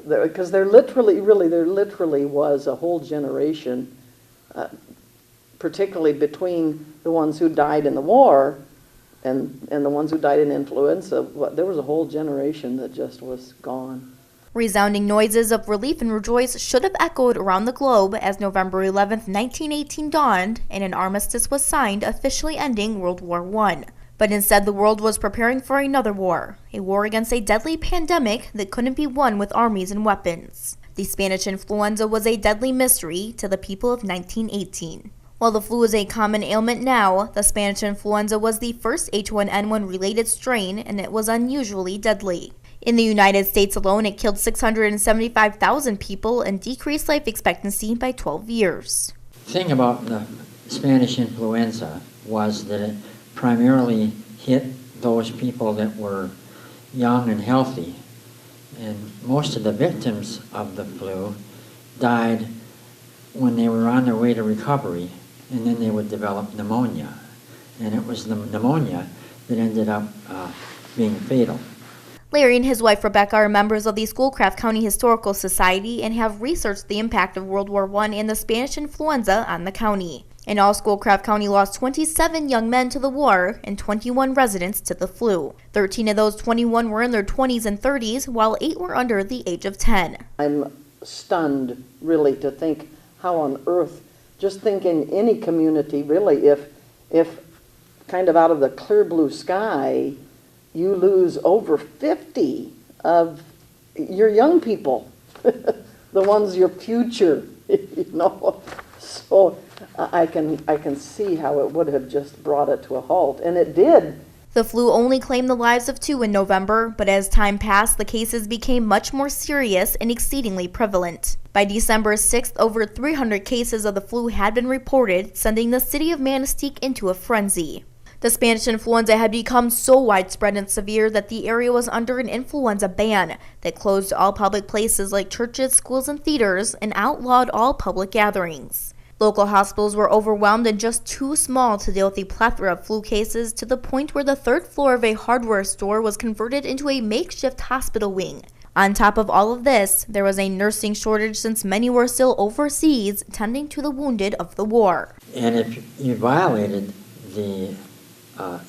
Because there literally was a whole generation, particularly between the ones who died in the war and the ones who died in influenza. There was a whole generation that just was gone. Resounding noises of relief and rejoice should have echoed around the globe as November 11, 1918 dawned and an armistice was signed, officially ending World War I. But instead, the world was preparing for another war, a war against a deadly pandemic that couldn't be won with armies and weapons. The Spanish influenza was a deadly mystery to the people of 1918. While the flu is a common ailment now, the Spanish influenza was the first H1N1 related strain, and it was unusually deadly. In the United States alone, it killed 675,000 people and decreased life expectancy by 12 years. The thing about the Spanish influenza was that it primarily hit those people that were young and healthy. And most of the victims of the flu died when they were on their way to recovery, and then they would develop pneumonia. And it was the pneumonia that ended up being fatal. Larry and his wife Rebecca are members of the Schoolcraft County Historical Society and have researched the impact of World War I and the Spanish influenza on the county. In all, Schoolcraft County lost 27 young men to the war and 21 residents to the flu. 13 of those 21 were in their 20s and 30s, while 8 were under the age of 10. I'm stunned, really, to think how on earth, just think in any community, really, if kind of out of the clear blue sky, you lose over 50 of your young people, the ones your future, you know. So I can see how it would have just brought it to a halt, and it did. The flu only claimed the lives of 2 in November, but as time passed, the cases became much more serious and exceedingly prevalent. By December 6th, over 300 cases of the flu had been reported, sending the city of Manistee into a frenzy. The Spanish influenza had become so widespread and severe that the area was under an influenza ban that closed all public places like churches, schools, and theaters and outlawed all public gatherings. Local hospitals were overwhelmed and just too small to deal with the plethora of flu cases, to the point where the 3rd floor of a hardware store was converted into a makeshift hospital wing. On top of all of this, there was a nursing shortage since many were still overseas tending to the wounded of the war. And if you violated the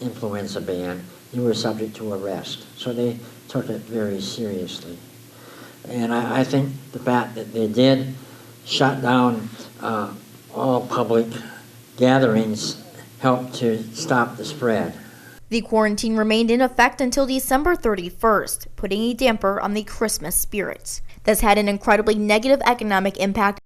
influenza ban, you were subject to arrest. So they took it very seriously. And I think the fact that they did shut down all public gatherings helped to stop the spread. The quarantine remained in effect until December 31st, putting a damper on the Christmas spirit. This had an incredibly negative economic impact